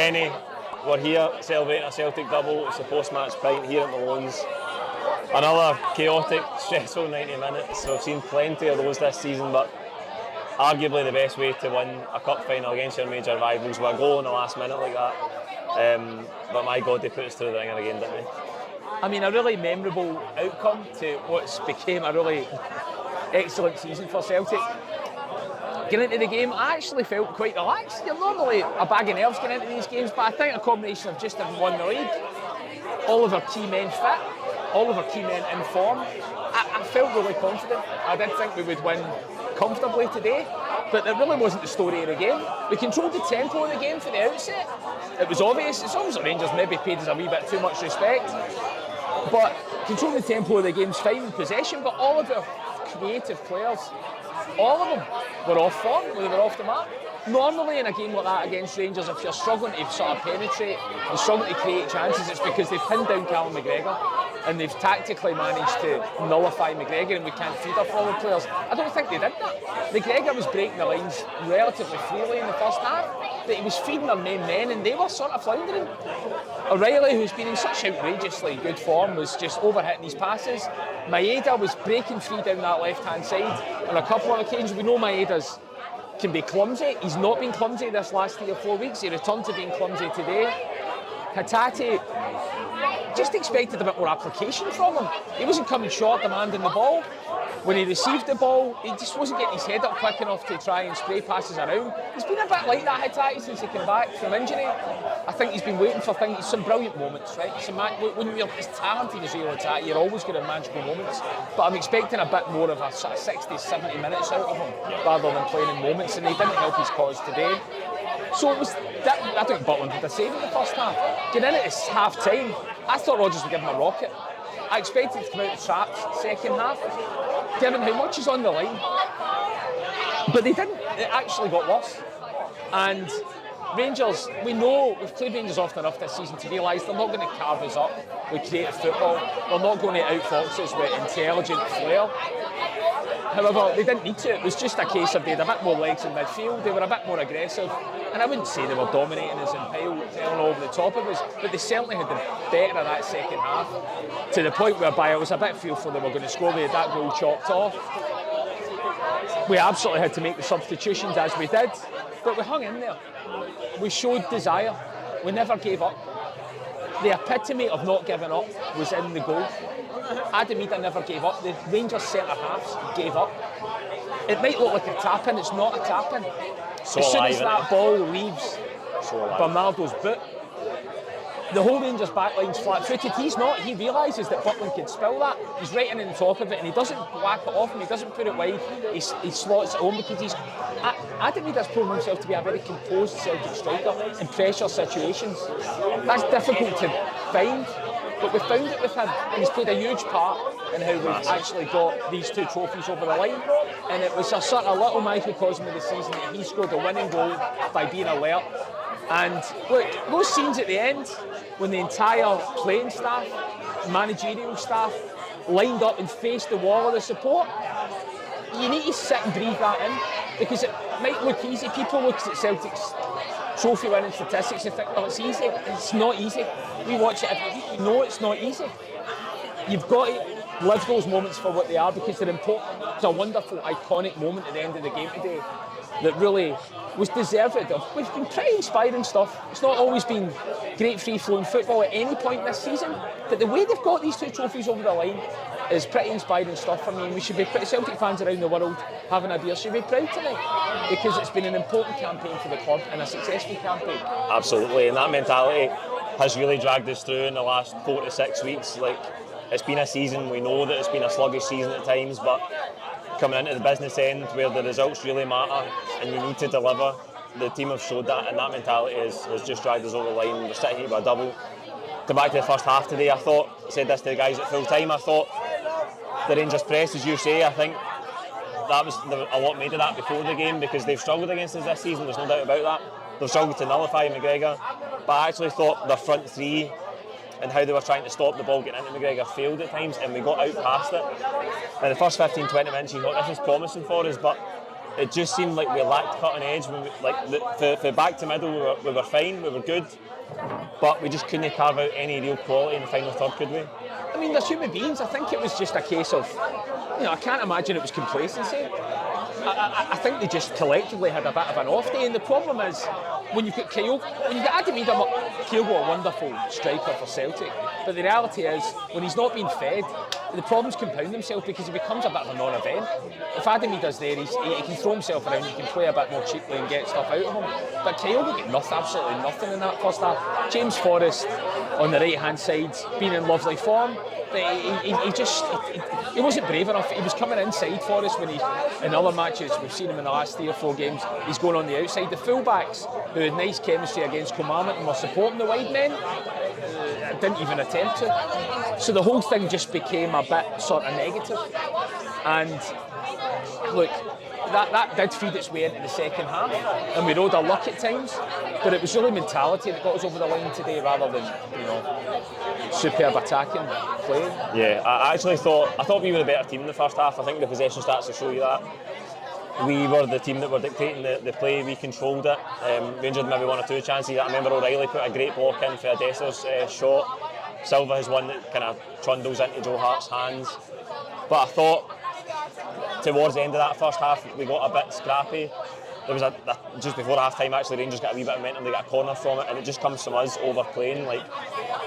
Kenny, we're here celebrating a Celtic double. It's the post-match pint here at Malone's. Another chaotic, stressful 90 minutes. So I've seen plenty of those this season, but arguably the best way to win a cup final against your major rivals with a goal in the last minute like that. But my God, they put us through the ringer again, didn't they? I mean, a really memorable outcome to what's became a really excellent season for Celtic. Getting into the game, I actually felt quite relaxed. You're normally a bag of nerves getting into these games, but I think a combination of just having won the league, all of our key men fit, all of our key men in form, I felt really confident. I did think we would win comfortably today, but it really wasn't the story of the game. We controlled the tempo of the game from the outset. It was obvious. It's almost like Rangers maybe paid us a wee bit too much respect, but controlling the tempo of the game's fine in possession, but all of our creative players, all of them were off form, they were off the mark. Normally in a game like that against Rangers, if you're struggling to sort of penetrate and struggling to create chances, it's because they've pinned down Callum McGregor and they've tactically managed to nullify McGregor and we can't feed our forward players. I don't think they did that. McGregor was breaking the lines relatively freely in the first half, but he was feeding their main men and they were sort of floundering. O'Reilly, who's been in such outrageously good form, was just overhitting his passes. Maeda was breaking free down that left-hand side on a couple of occasions. We know Maeda's can be clumsy. He's not been clumsy this last 3 or 4 weeks. He returned to being clumsy today. Hatate, just expected a bit more application from him. He wasn't coming short demanding the ball. When he received the ball, he just wasn't getting his head up quick enough to try and spray passes around. He's been a bit like that, Hatate, since he came back from injury. I think he's been waiting for things, some brilliant moments, right? When you're as talented as Hatate, you're always going to have magical moments. But I'm expecting a bit more of a sort of 60, 70 minutes out of him, rather than playing in moments, and he didn't help his cause today. So it was that, I think Butland did a save in the first half. Getting in at half time, I thought Rodgers would give him a rocket. I expected to come out the traps second half, given how much is on the line. But they didn't. It actually got worse. And Rangers, we know, we've played Rangers often enough this season to realise they're not going to carve us up with creative football. They're not going to outfox us with intelligent flair. However, they didn't need to. It was just a case of they had a bit more legs in midfield, they were a bit more aggressive, and I wouldn't say they were dominating us and piling over the top of us, but they certainly had the better of that second half, to the point whereby I was a bit fearful they were going to score. They had that goal chopped off. We absolutely had to make the substitutions as we did, but we hung in there. We showed desire. We never gave up. The epitome of not giving up was in the goal. Adam Idah never gave up. The Rangers centre-halves gave up. It might look like a tap-in, it's not a tap-in. So as soon alive, as that ball leaves Bernardo's boot, the whole Rangers backline's flat-footed. He's not. He realises that Butland could spill that. He's right in on top of it, and he doesn't whack it off him. He doesn't put it wide. He slots it home because he's. Adam Idah's proven himself to be a very composed Celtic striker in pressure situations. That's difficult to find, but we found it with him, and he's played a huge part in how we've actually got these 2 trophies over the line. And it was a sort of little microcosm of the season that he scored a winning goal by being alert. And look, those scenes at the end, when the entire playing staff, managerial staff, lined up and faced the wall of the support, you need to sit and breathe that in, because it might look easy. People look at Celtic's trophy winning statistics and think, oh, it's easy. It's not easy. We watch it every week. We know it's not easy. You've got to live those moments for what they are, because they're important. It's a wonderful, iconic moment at the end of the game today that really was deserved of. We've been pretty inspiring stuff. It's not always been great free-flowing football at any point this season, but the way they've got these 2 trophies over the line is pretty inspiring stuff for me, and we should be pretty, Celtic fans around the world having a beer should be proud tonight, because it's been an important campaign for the club and a successful campaign. Absolutely, and that mentality has really dragged us through in the last 4 to 6 weeks. Like, it's been a season, we know that it's been a sluggish season at times, but coming into the business end where the results really matter and you need to deliver, the team have showed that, and that mentality has just dragged us over the line. We're sitting here with a double. Come back to the first half today, I said this to the guys at full time, I thought the Rangers press, as you say, I think that was a lot made of that before the game, because they've struggled against us this season, there's no doubt about that. They've struggled to nullify McGregor, but I actually thought their front 3 and how they were trying to stop the ball getting into McGregor failed at times, and we got out past it. In the first 15-20 minutes you thought this was promising for us, but it just seemed like we lacked cutting edge. For back to middle, we were fine, we were good, but we just couldn't carve out any real quality in the final third, could we? I mean, they're human beings. I think it was just a case of, I can't imagine it was complacency. I think they just collectively had a bit of an off day, and the problem is when you've got Adam Idah, Kyogo, a wonderful striker for Celtic, but the reality is when he's not being fed, the problems compound themselves because he becomes a bit of a non-event. If Adam Idah's there, he can throw himself around, he can play a bit more cheaply and get stuff out of him. But Kyogo got absolutely nothing in that first half. James Forrest on the right-hand side, being in lovely form, but he wasn't brave enough. He was coming inside for us when in other matches, we've seen him in the last 3 or 4 games, he's going on the outside. The fullbacks, who had nice chemistry against Kilmarnock and were supporting the wide men, didn't even attempt to. So the whole thing just became a bit sort of negative. And look, that did feed its way into the second half, and we rode our luck at times, but it was really mentality that got us over the line today rather than superb attacking play. Yeah, I thought we were the better team in the first half. I think the possession stats will show you that. We were the team that were dictating the play, we controlled it. Rangers maybe 1 or 2 chances. I remember O'Reilly put a great block in for Adessa's shot. Silva has one that kind of trundles into Joe Hart's hands. But I thought towards the end of that first half we got a bit scrappy. There was just before half time actually Rangers got a wee bit of momentum, they got a corner from it, and it just comes from us overplaying. Like,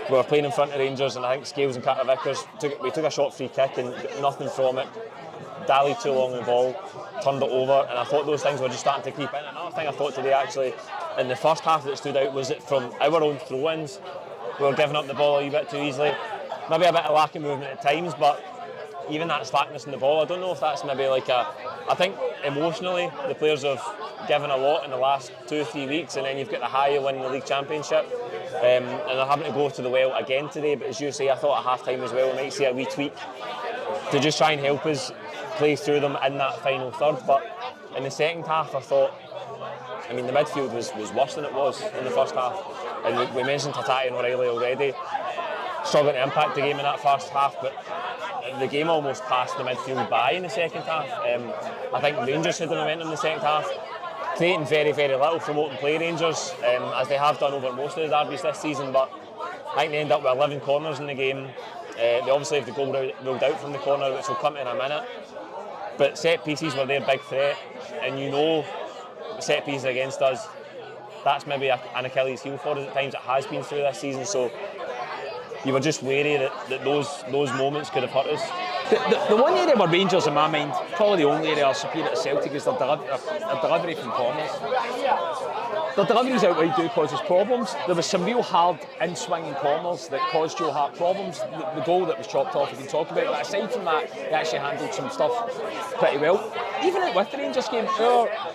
we were playing in front of Rangers, and I think Scales and Carter Vickers we took a short free kick and got nothing from it. Dallied too long the ball, turned it over, and I thought those things were just starting to creep in. Another thing I thought today actually in the first half that stood out was that from our own throw-ins we were giving up the ball a wee bit too easily. Maybe a bit of lack of movement at times, but even that slackness in the ball, I don't know if that's maybe I think emotionally the players have given a lot in the last 2 or 3 weeks, and then you've got the high of winning the league championship, and they're having to go to the well again today. But as you say, I thought at half time as well we might see a wee tweak to just try and help us play through them in that final third. But in the second half I thought, the midfield was worse than it was in the first half, and we mentioned Tatati and O'Reilly already struggling to impact the game in that first half, but the game almost passed the midfield by in the second half. I think Rangers had the momentum in the second half, creating very, very little from open play Rangers, as they have done over most of the derbies this season, but I think they end up with 11 corners in the game. They obviously have the goal ruled out from the corner, which will come in a minute, but set pieces were their big threat, and set pieces against us, that's maybe an Achilles heel for us at times. It has been through this season, so you were just wary that those moments could have hurt us. The one area where Rangers, in my mind, probably the only area are superior to Celtic, is their delivery from corners. Their deliveries outright do cause us problems. There was some real hard in-swinging corners that caused Joe Hart problems. The goal that was chopped off we can talk about, but aside from that, he actually handled some stuff pretty well. Even with the Rangers game,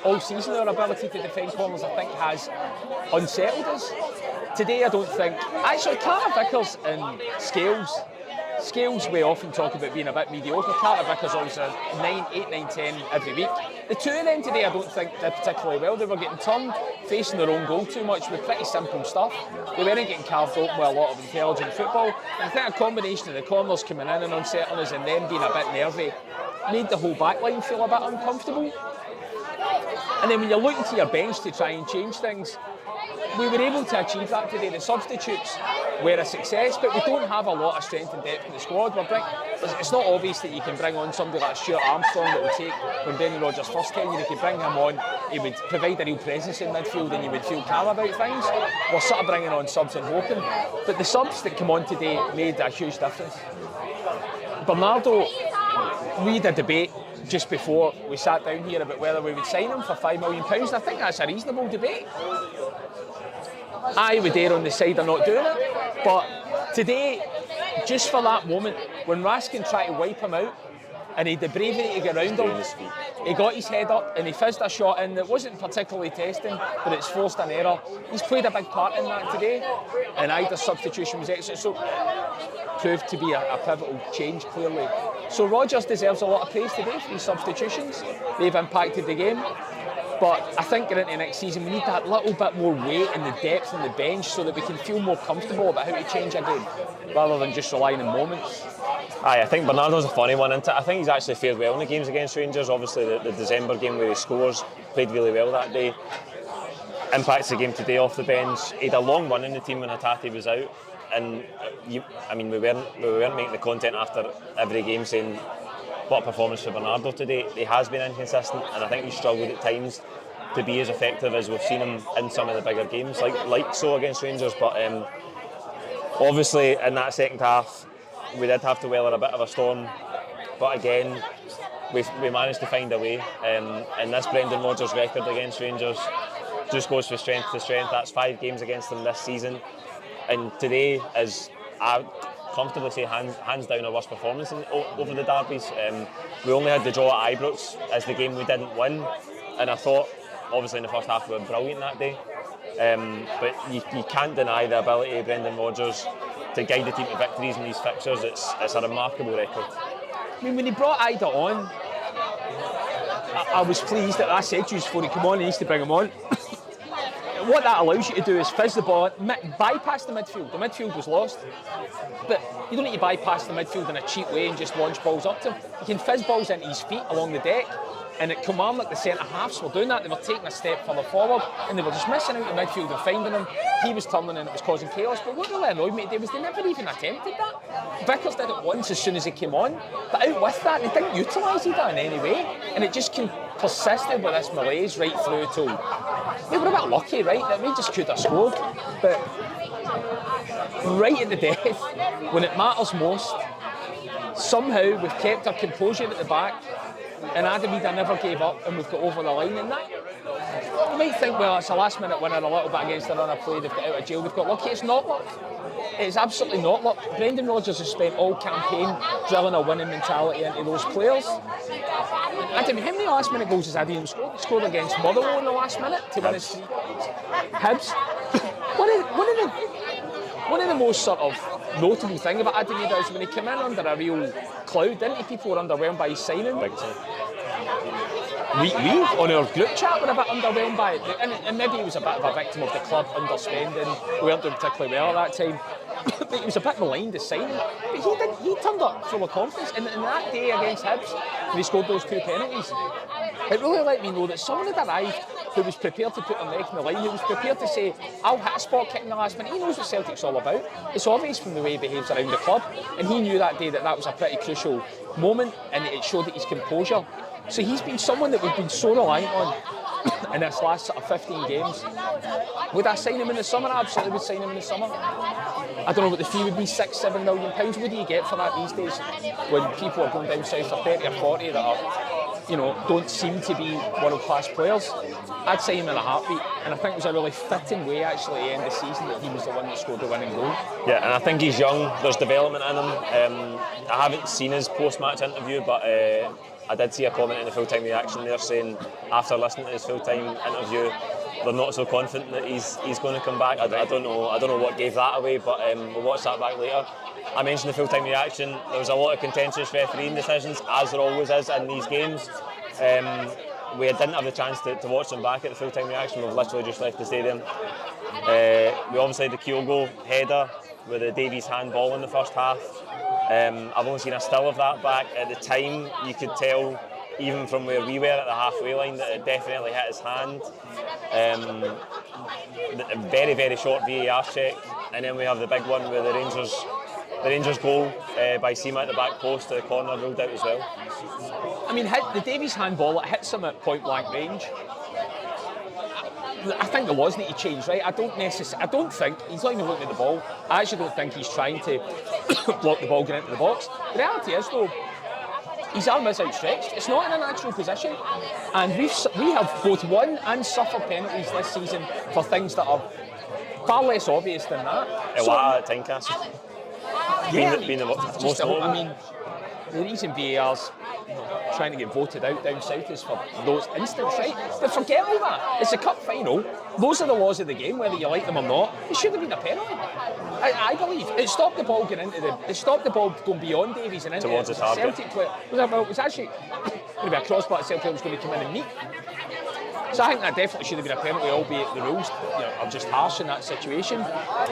all season our ability to defend corners, I think, has unsettled us. Today I don't think, actually Carter Vickers and Scales we often talk about being a bit mediocre. Carter Vickers always a 9, 8, 9, 10 every week. The two of them today I don't think did particularly well. They were getting turned, facing their own goal too much with pretty simple stuff. They weren't getting carved open with a lot of intelligent football. And I think a combination of the corners coming in and unsettling us and them being a bit nervy made the whole back line feel a bit uncomfortable. And then when you're looking to your bench to try and change things, we were able to achieve that today. The substitutes were a success, but we don't have a lot of strength and depth in the squad. It's not obvious that you can bring on somebody like Stuart Armstrong that would take, when Brendan Rodgers first tenure, you could bring him on, he would provide a real presence in midfield and you would feel calm about things. We're sort of bringing on subs and hoping, but the subs that come on today made a huge difference. Bernardo, we had a debate just before we sat down here about whether we would sign him for £5 million, and I think that's a reasonable debate. I would err on the side of not doing it, but today, just for that moment, when Raskin tried to wipe him out and he had the bravery to get around him, he got his head up and he fizzed a shot in that wasn't particularly testing, but it's forced an error. He's played a big part in that today, and Idah's substitution was excellent, so proved to be a pivotal change clearly. So Rodgers deserves a lot of praise today for his substitutions. They've impacted the game. But I think going into next season, we need that little bit more weight in the depth in the bench so that we can feel more comfortable about how to change a game, rather than just relying on moments. Aye, I think Bernardo's a funny one, isn't it? I think he's actually fared well in the games against Rangers. Obviously, the December game where he scores, played really well that day. Impacts the game today off the bench. He had a long run in the team when Hatate was out, and we weren't making the content after every game saying what a performance for Bernardo today. He has been inconsistent, and I think he's struggled at times to be as effective as we've seen him in some of the bigger games, like so against Rangers. But obviously, in that second half, we did have to weather a bit of a storm. But again, we managed to find a way. And this Brendan Rodgers record against Rangers just goes from strength to strength. That's 5 games against them this season. And today is, I comfortably say, hands down our worst performance over the derbies. We only had the draw at Ibrox as the game we didn't win. And I thought, obviously in the first half we were brilliant that day. But you can't deny the ability of Brendan Rodgers to guide the team to victories in these fixtures. It's a remarkable record. I mean, when he brought Idah on, I was pleased that I said to you before he came on, he needs to bring him on. What that allows you to do is fizz the ball, bypass the midfield. The midfield was lost, but you don't need to bypass the midfield in a cheap way and just launch balls up to him. You can fizz balls into his feet along the deck, and at Kilmarnock, the centre-halves were doing that. They were taking a step further forward, and they were just missing out the midfield and finding him. He was turning and it was causing chaos, but what really annoyed me today was they never even attempted that. Vickers did it once as soon as he came on, but out with that, they didn't utilise it in any way, and it just persisted with this malaise right through till we were a bit lucky, right, that we just could have scored, but right at the death, when it matters most, somehow we've kept our composure at the back, and Adam Idah never gave up, and we've got over the line. And that, you might think, well, it's a last minute winner a little bit against a run of play, they've got out of jail, they've got lucky. It's not luck. It's absolutely not luck. Brendan Rodgers has spent all campaign drilling a winning mentality into those players. Adam, how many last minute goals has Adam scored? He scored against Motherwell in the last minute to win his 3 points. Hibs. One of the most sort of notable thing about Adam Idah is when he came in under a real cloud, didn't he? People were underwhelmed by his signing. Big time. We on our group chat were a bit underwhelmed by it, and maybe he was a bit of a victim of the club underspending. We weren't doing particularly well at that time. But he was a bit maligned as signing. But he turned up full of confidence, and that day against Hibs, when he scored those 2 penalties, it really let me know that someone had arrived who was prepared to put their neck in the line, who was prepared to say, I'll hit a spot kick in the last minute. He knows what Celtic's all about. It's obvious from the way he behaves around the club, and he knew that day that was a pretty crucial moment, and it showed that his composure. So he's been someone that we've been so reliant on in this last sort of 15 games. Would I sign him in the summer? I absolutely would sign him in the summer. I don't know what the fee would be, £6-7 million. What do you get for that these days when people are going down south for 30 or 40 that are, don't seem to be world-class players? I'd sign him in a heartbeat, and I think it was a really fitting way actually at the end of the season that he was the one that scored the winning goal. Yeah, and I think he's young, there's development in him. I haven't seen his post-match interview, but I did see a comment in the full-time reaction there saying after listening to his full-time interview they're not so confident that he's going to come back. I don't know what gave that away, but we'll watch that back later. I mentioned the full-time reaction. There was a lot of contentious refereeing decisions, as there always is in these games. We didn't have the chance to watch them back at the full-time reaction. We've literally just left the stadium. We obviously had the Kyogo header with the Davies handball in the first half. I've only seen a still of that back. At the time, you could tell, even from where we were at the halfway line, that it definitely hit his hand. A very, very short VAR check, and then we have the big one where the Rangers goal by Seema at the back post to the corner ruled out as well. I mean, the Davies handball, it hits him at point blank range. I think there was need to change, right? I don't think he's not even looking at the ball. I actually don't think he's trying to block the ball going into the box. The reality is though, his arm is outstretched. It's not in a natural position, and we have both won and suffered penalties this season for things that are far less obvious than that. At Tynecastle. Being the most notable. I mean, the reason VAR's trying to get voted out down south is for those incidents, right? But forget all that. It's a cup final. Those are the laws of the game, whether you like them or not. It should have been a penalty. I believe it stopped the ball going it stopped the ball going beyond Davies and into towards the target. Celtic player. It was actually going to be a crossbar that Celtic was going to come in and meet. So I think that definitely should have been a penalty, albeit the rules are just harsh in that situation.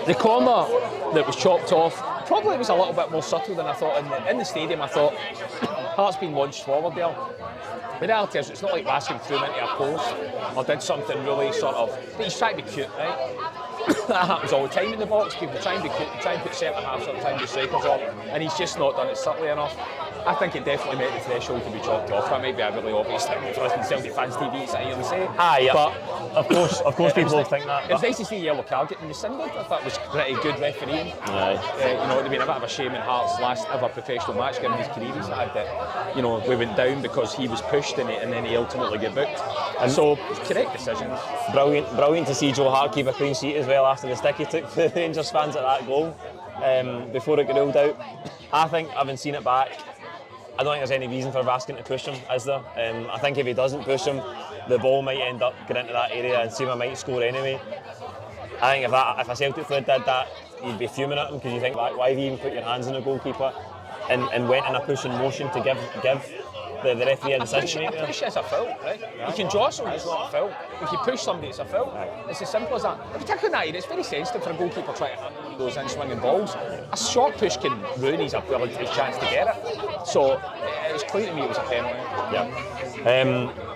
The corner that was chopped off Probably it was a little bit more subtle than I thought. In the stadium, I thought Hart's been launched forward there. The reality is, it's not like Raskin threw him into a post or did something really sort of. But he's trying to be cute, right? That happens all the time in the box. People try and be cute, try and put centre halves up, try and do strikers up, and he's just not done it subtly enough. I think it definitely met the threshold to be chalked off. That might be a really obvious thing for listening to Celtic fans TV, so you say. Yeah. But of course, people think that. It was nice to see a yellow card getting rescinded. I thought it was pretty good refereeing. Aye. You know, it would have been a bit of a shame in Hart's last ever professional match, given his career he's had, that, you know, we went down because he was pushed and then he ultimately got booked. And so, correct decision. Brilliant to see Joe Hart keep a clean sheet as well after the stick he took for the Rangers fans at that goal before it got ruled out. I think, having seen it back, I don't think there's any reason for Raskin to push him, is there? I think if he doesn't push him, the ball might end up getting into that area and Seema might score anyway. I think if a Celtic player did that, you'd be fuming at him, because you think, why have you even put your hands on the goalkeeper and went in a pushing motion to give the referee a decision maker? A push is a foul, right? You can jostle, it's not a foul. If you push somebody, it's a foul. It's as simple as that. Particularly in that area, it's very sensitive for a goalkeeper trying to hit those in-swinging balls. A short push can ruin his ability, his chance to get it. So it's clear to me it was a penalty. Yeah.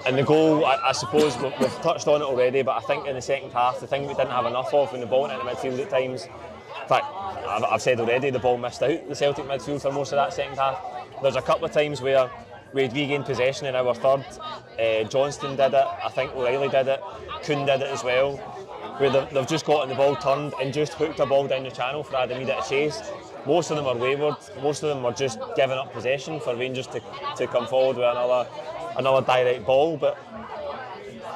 And the goal, I suppose we've touched on it already, but I think in the second half, the thing we didn't have enough of when the ball went into midfield at times. In fact, I've said already, the ball missed out the Celtic midfield for most of that second half. There's a couple of times where we had regained possession in our third. Johnston did it, I think O'Reilly did it, Kuhn did it as well, where they've just gotten the ball turned and just hooked a ball down the channel for Adam Idah to chase. Most of them are wayward, most of them were just giving up possession for Rangers to come forward with another direct ball. But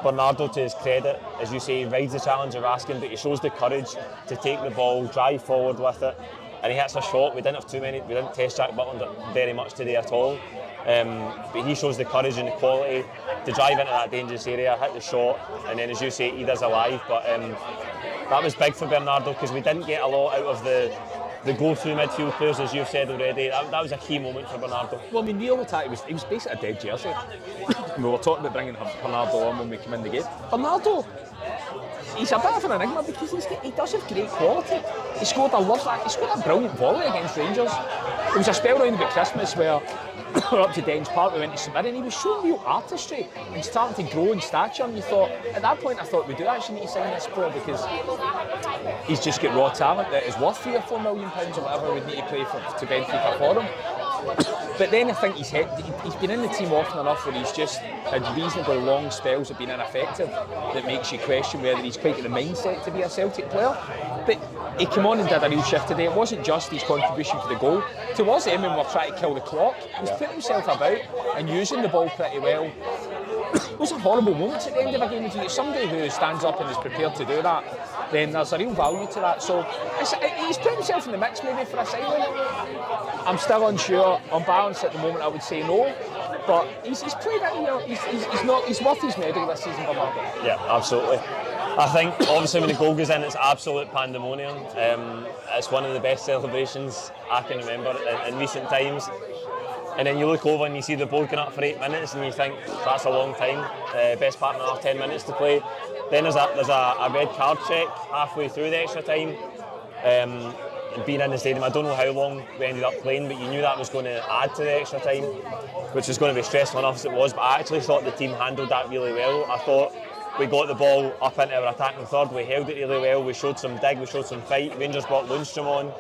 Bernardo, to his credit, as you say, rides the challenge of Raskin, but he shows the courage to take the ball, drive forward with it, and he hits a shot. We didn't test Jack Butland very much today at all. But he shows the courage and the quality to drive into that dangerous area, hit the shot, and then, as you say, Idah's alive. But that was big for Bernardo, because we didn't get a lot out of the go-through midfield players, as you've said already. That was a key moment for Bernardo. Well, I mean, Neil attack, he was basically a dead jersey. We were talking about bringing Bernardo on when we came in the game. Bernardo, he's a bit of an enigma, because he does have great quality. He scored a brilliant volley against Rangers. There was a spell around about Christmas where we're up to Dens Park, we went to St Mirren, and he was showing real artistry and starting to grow in stature, and you thought, at that point I thought we do actually need to sign this player, because he's just got raw talent that is worth £3 or £4 million or whatever we'd need to play to Benfica for him. But then I think he's been in the team often enough where he's just had reasonably long spells of being ineffective that makes you question whether he's quite got the mindset to be a Celtic player. But he came on and did a real shift today. It wasn't just his contribution for the goal. Towards the end, when we were trying to kill the clock, he was putting himself about and using the ball pretty well. Those are horrible moments at the end of a game. If you get somebody who stands up and is prepared to do that, then there's a real value to that. So he's put himself in the mix maybe for a signing. I'm still unsure. On balance at the moment, I would say no. But he's played it, you know, he's worth his medal this season, Bernardo. Yeah, absolutely. I think obviously when the goal goes in, it's absolute pandemonium. It's one of the best celebrations I can remember in recent times. And then you look over and you see the board going up for 8 minutes and you think, that's a long time. Best part of an hour, 10 minutes to play. Then there's a red card check halfway through the extra time. Being in the stadium, I don't know how long we ended up playing, but you knew that was going to add to the extra time, which was going to be stressful enough as it was. But I actually thought the team handled that really well. I thought we got the ball up into our attacking third, we held it really well, we showed some dig, we showed some fight. Rangers brought Lundstrom on.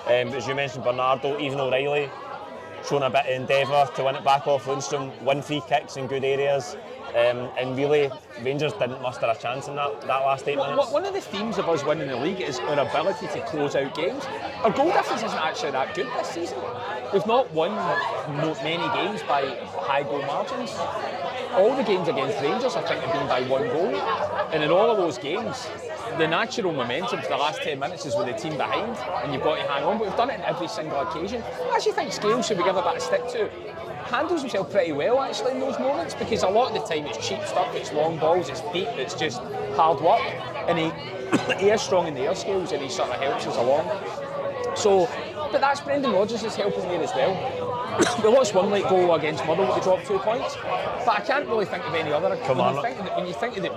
As you mentioned, Bernardo, even O'Reilly, shown a bit of endeavour to win it back off Lundstrom, win free kicks in good areas. And really, Rangers didn't muster a chance in that last 8 minutes. One of the themes of us winning the league is our ability to close out games. Our goal difference isn't actually that good this season. We've not won many games by high goal margins. All the games against Rangers, I think, have been by 1 goal. And in all of those games, the natural momentum for the last 10 minutes is with the team behind, and you've got to hang on. But we've done it on every single occasion. I actually think Scales, should we give a bit of stick to, handles himself pretty well actually in those moments, because a lot of the time it's cheap stuff, it's long balls, it's deep, it's just hard work, and he is strong in the air skills and he sort of helps us along. So, but that's Brendan Rodgers is helping there as well. We lost one late goal against Motherwell, we dropped 2 points, but I can't really think of any other. When you think of the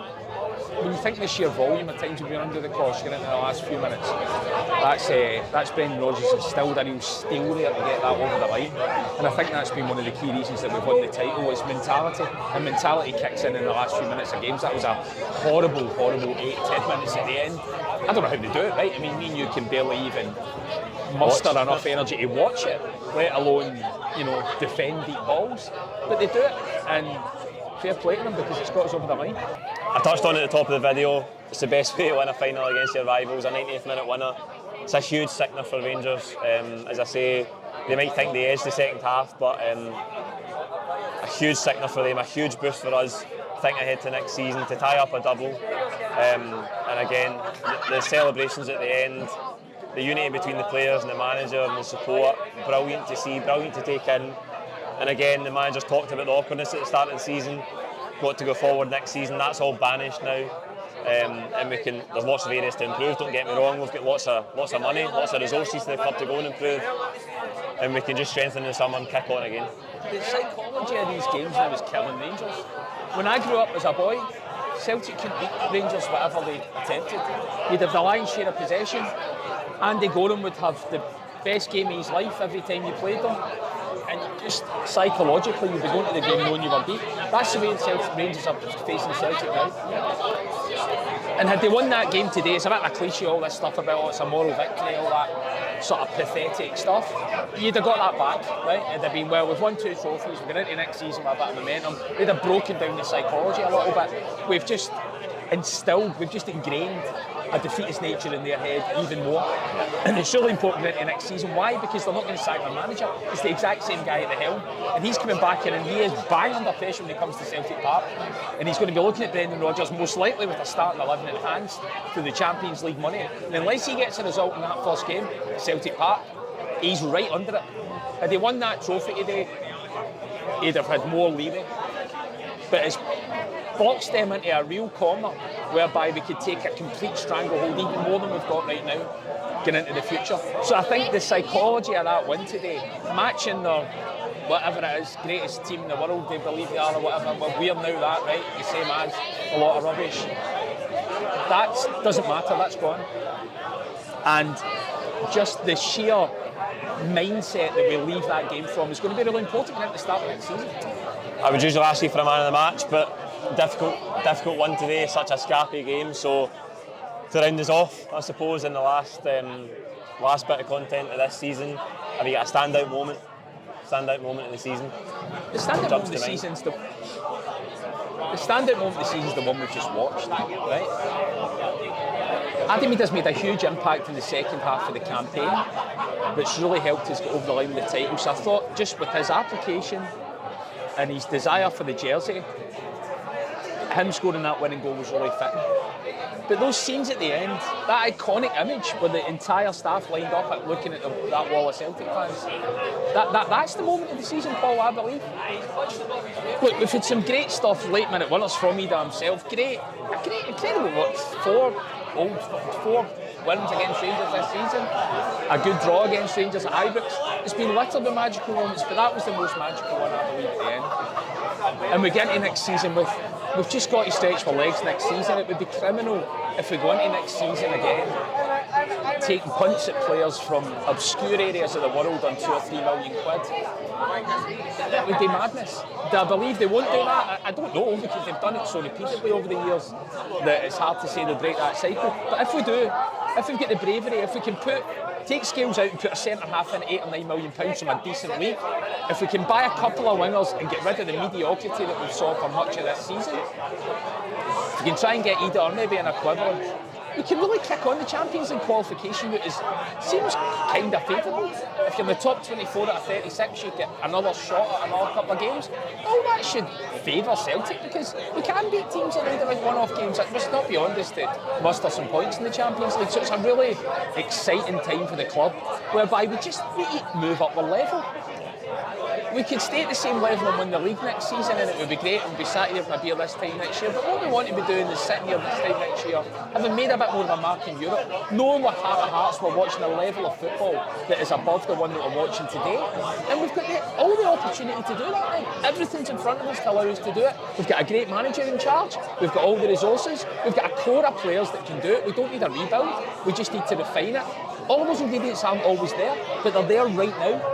when you think the sheer volume of times we've been under the cosh getting into the last few minutes, that's Brendan Rodgers instilled a real steel there to get that over the line. And I think that's been one of the key reasons that we've won the title, is mentality. And mentality kicks in the last few minutes of games. That was a horrible 8-10 minutes at the end. I don't know how to do it, right? I mean, me and you can barely even muster enough energy to watch it, let alone, defend deep balls. But they do it, and fair play to them because it's got us over the line. I touched on it at the top of the video. It's the best way to win a final against your rivals, a 90th minute winner. It's a huge sickener for Rangers. As I say, they might think they edged the second half, but a huge sickener for them, a huge boost for us. Think ahead to next season to tie up a double. And again, the celebrations at the end, the unity between the players and the manager and the support, brilliant to see, brilliant to take in. And again, the manager's talked about the awkwardness at the start of the season, got to go forward next season. That's all banished now, and there's lots of areas to improve. Don't get me wrong, we've got lots of money, lots of resources to the club to go and improve, and we can just strengthen the summer and kick on again. The psychology of these games now is killing Rangers. When I grew up as a boy, Celtic couldn't beat Rangers whatever they attempted. You'd have the lion's share of possession. Andy Gorham would have the best game of his life every time you played them. And just psychologically, you'd be going to the game knowing you were beat. That's the way the Rangers are facing Celtic now. And had they won that game today, it's a bit of a cliche, all this stuff about it's a moral victory, all that sort of pathetic stuff. You'd have got that back, right? It'd have been, well, we've won 2 trophies, we're going into next season with a bit of momentum. They'd have broken down the psychology a little bit. We've just ingrained a defeatist nature in their head even more. And it's really important into next season. Why? Because they're not going to sack their manager. It's the exact same guy at the helm. And he's coming back in and he is bang under pressure when he comes to Celtic Park. And he's going to be looking at Brendan Rodgers most likely with a starting 11 in hands for the Champions League money. And unless he gets a result in that first game at Celtic Park, he's right under it. Had he won that trophy today, he'd have had more leeway. But it's boxed them into a real corner whereby we could take a complete stranglehold, even more than we've got right now, going into the future. So I think the psychology of that win today, matching their whatever it is, greatest team in the world, they believe they are or whatever, well, we're now that, right? The same as a lot of rubbish. That doesn't matter, that's gone. And just the sheer mindset that we leave that game from is going to be really important at the start of next season. I would usually ask you for a man of the match, but difficult one today, such a scrappy game. So to round us off, I suppose, in the last bit of content of this season, have you got a standout moment of the season? The standout moment of the season is the one we've just watched, right? Adam Idah's made a huge impact in the second half of the campaign, which really helped us get over the line with the title. So I thought, just with his application and his desire for the jersey, him scoring that winning goal was really fitting. But those scenes at the end, that iconic image where the entire staff lined up at looking at that wall of Celtic fans, that's the moment of the season, Paul, I believe. Look, we've had some great stuff, late minute winners from Idah himself. Incredible work. 4 wins against Rangers this season. A good draw against Rangers at Ibrox. It's been littered with magical moments, but that was the most magical one, I believe, at the end. And we get into next season we've just got to stretch our legs next season. It would be criminal if we go into next season again taking punts at players from obscure areas of the world on 2 or 3 million quid. That would be madness. Do I believe they won't do that? I don't know, because they've done it so repeatedly over the years that it's hard to say they'll break that cycle. But if we do, if we've got the bravery, if we can take Scales out and put a centre half in £8 or £9 million from a decent league, if we can buy a couple of wingers and get rid of the mediocrity that we've saw for much of this season, if we can try and get Idah or maybe an equivalent, you can really kick on. The Champions League qualification route seems kind of favourable. If you're in the top 24 out of 36, you get another shot at another couple of games. All that should favour Celtic, because we can beat teams around like one-off games. It must not be on us to muster some points in the Champions League. So it's a really exciting time for the club, whereby we need to move up our level. we could stay at the same level and win the league next season, and it would be great, and we'd be sat here with a beer this time next year. But what we want to be doing is sitting here this time next year, having made a bit more of a mark in Europe, knowing with Heart of Hearts we're watching a level of football that is above the one that we're watching today. And we've got all the opportunity to do that now. Everything's in front of us to allow us to do it. We've got a great manager in charge, we've got all the resources, we've got a core of players that can do it. We don't need a rebuild, we just need to refine it. All of those ingredients aren't always there, but they're there right now.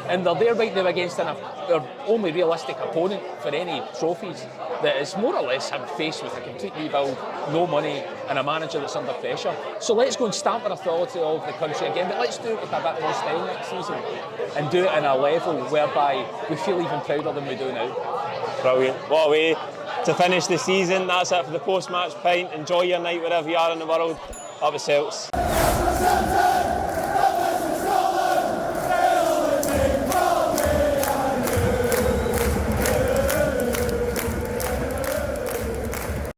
And they're there right now against their only realistic opponent for any trophies that is more or less faced with a complete rebuild, no money, and a manager that's under pressure. So let's go and stamp our authority all over the country again, but let's do it with a bit more style next season and do it in a level whereby we feel even prouder than we do now. Brilliant. What a way to finish the season. That's it for the post-match pint. Enjoy your night wherever you are in the world. Up the Celts.